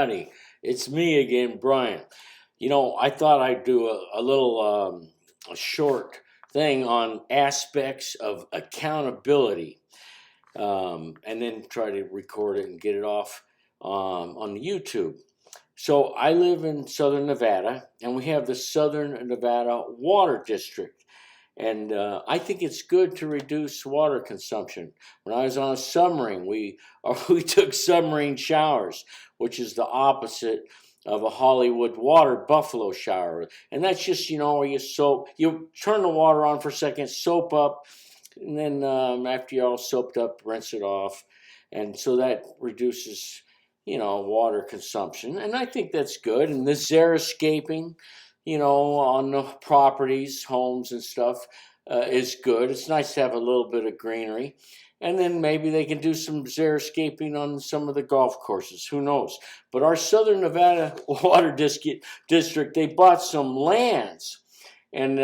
howdy. It's me again, Brian. I thought I'd do a little a short thing on aspects of accountability, and then try to record it and get it off on YouTube. So I live in Southern Nevada, and we have the Southern Nevada Water District. And I think it's good to reduce water consumption. When I was on a submarine, we took submarine showers, which is the opposite of a Hollywood water buffalo shower. And that's just, where you turn the water on for a second, soap up, and then after you're all soaped up, rinse it off. And so that reduces, water consumption. And I think that's good. And the xeriscaping, on the properties, homes and stuff, is good. It's nice to have a little bit of greenery. And then maybe they can do some xeriscaping on some of the golf courses. Who knows? But our Southern Nevada Water District, they bought some lands and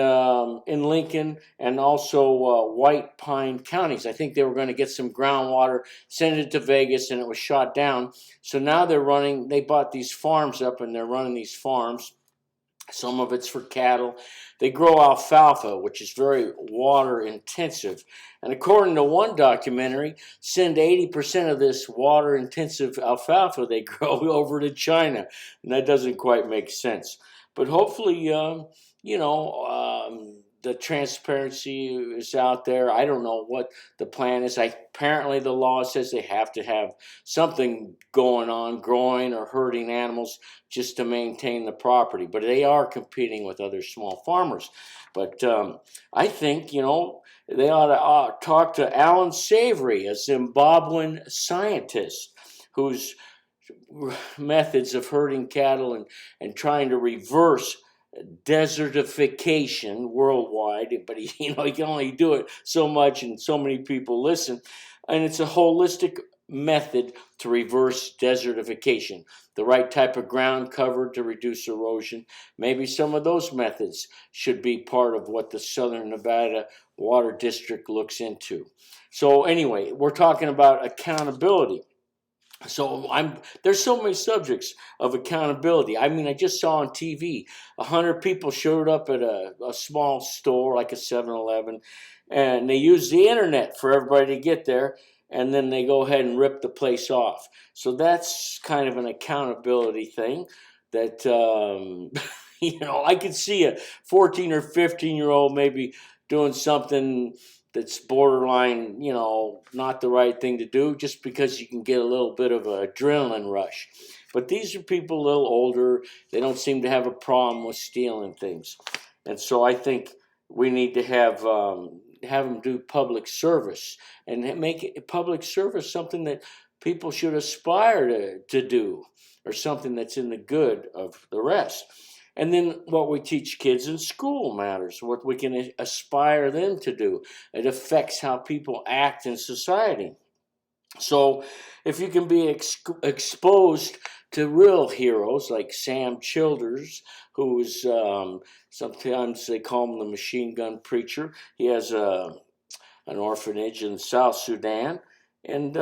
in Lincoln and also White Pine counties. I think they were going to get some groundwater, send it to Vegas, and it was shot down. So now they bought these farms up, and they're running these farms. Some of it's for cattle. They grow alfalfa, which is very water intensive. And according to one documentary, send 80% of this water intensive alfalfa they grow over to China. And that doesn't quite make sense. But hopefully, the transparency is out there. I don't know what the plan is. Apparently the law says they have to have something going on, growing or hurting animals just to maintain the property. But they are competing with other small farmers. But I think, they ought to talk to Alan Savory, a Zimbabwean scientist whose methods of herding cattle and trying to reverse desertification worldwide, but he can only do it so much and so many people listen. And it's a holistic method to reverse desertification. The right type of ground cover to reduce erosion. Maybe some of those methods should be part of what the Southern Nevada Water District looks into. So anyway, we're talking about accountability. So there's so many subjects of accountability. I mean, I just saw on TV, 100 people showed up at a small store like a 7-Eleven, and they use the internet for everybody to get there, and then they go ahead and rip the place off. So that's kind of an accountability thing that, I could see a 14 or 15-year-old maybe doing something that's borderline, not the right thing to do just because you can get a little bit of an adrenaline rush. But these are people a little older. They don't seem to have a problem with stealing things. And so I think we need to have them do public service and make public service something that people should aspire to do, or something that's in the good of the rest. And then what we teach kids in school matters, what we can aspire them to do. It affects how people act in society. So if you can be exposed to real heroes like Sam Childers, who's sometimes they call him the machine gun preacher. He has an orphanage in South Sudan. And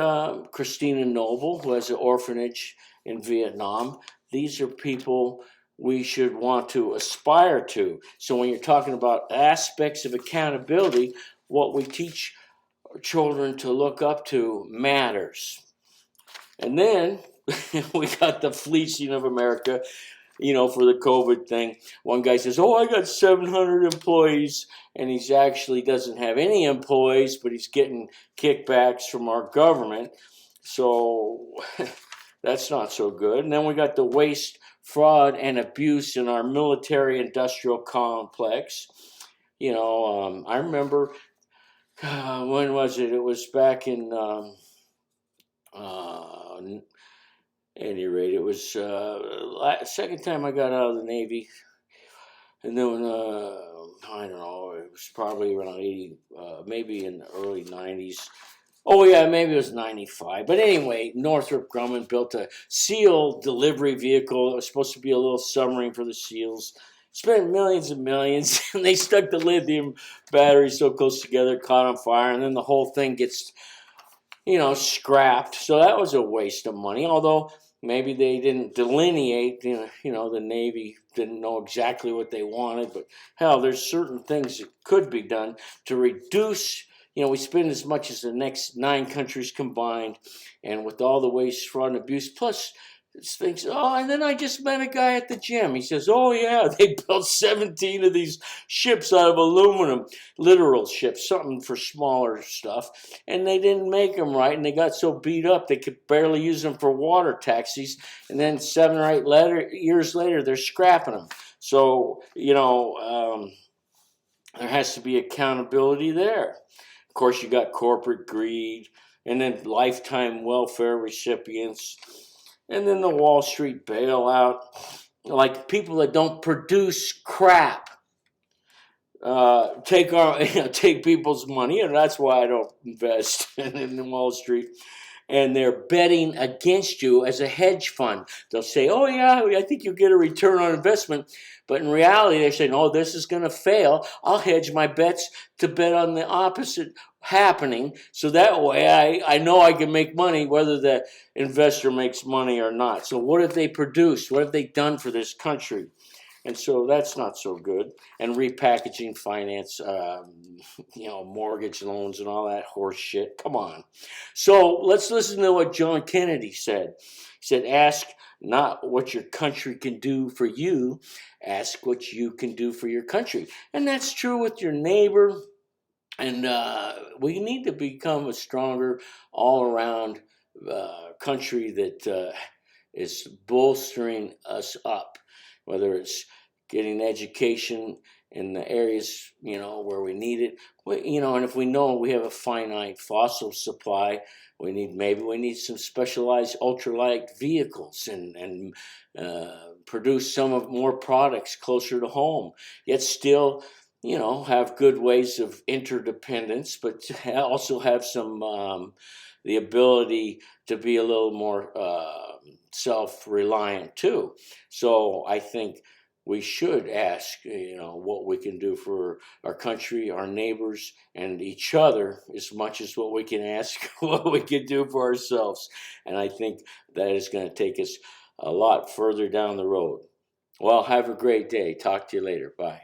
Christina Noble, who has an orphanage in Vietnam. These are people we should want to aspire to. So when you're talking about aspects of accountability, what we teach children to look up to matters. And then we got the fleecing of America, for the COVID thing. One guy says, I got 700 employees, and he's actually doesn't have any employees, but he's getting kickbacks from our government. So that's not so good. And then we got the waste, fraud, and abuse in our military-industrial complex. I remember, when was it? It was back in, any rate, it was second time I got out of the Navy. And then, I don't know, it was probably around 80, maybe in the early 90s. Oh, yeah, maybe it was 95. But anyway, Northrop Grumman built a SEAL delivery vehicle. It was supposed to be a little submarine for the SEALs. Spent millions and millions, and they stuck the lithium batteries so close together, caught on fire, and then the whole thing gets, scrapped. So that was a waste of money. Although, maybe they didn't delineate, the Navy didn't know exactly what they wanted, but hell, there's certain things that could be done to reduce. We spend as much as the next 9 countries combined, and with all the waste, fraud, and abuse, plus thinks, oh, and then I just met a guy at the gym. He says, oh, yeah, they built 17 of these ships out of aluminum, literal ships, something for smaller stuff, and they didn't make them right, and they got so beat up they could barely use them for water taxis, and then 7 or 8 years later, they're scrapping them. So, there has to be accountability there. Of course, you got corporate greed, and then lifetime welfare recipients, and then the Wall Street bailout, like people that don't produce crap, take people's money, and that's why I don't invest in Wall Street. And they're betting against you as a hedge fund. They'll say, oh, yeah, I think you'll get a return on investment. But in reality, they're saying, oh, this is going to fail. I'll hedge my bets to bet on the opposite happening. So that way I know I can make money whether the investor makes money or not. So what have they produced? What have they done for this country? And so that's not so good. And repackaging finance, mortgage loans and all that horse shit. Come on. So let's listen to what John Kennedy said. He said, ask not what your country can do for you, ask what you can do for your country. And that's true with your neighbor. And we need to become a stronger all-around country that is bolstering us up, whether it's getting education in the areas, where we need it. And if we know we have a finite fossil supply, we need some specialized ultralight vehicles and produce more products closer to home, yet still, have good ways of interdependence, but also have some the ability to be a little more self-reliant too. So I think we should ask, what we can do for our country, our neighbors, and each other as much as what we can ask what we can do for ourselves. And I think that is going to take us a lot further down the road. Well, have a great day. Talk to you later. Bye.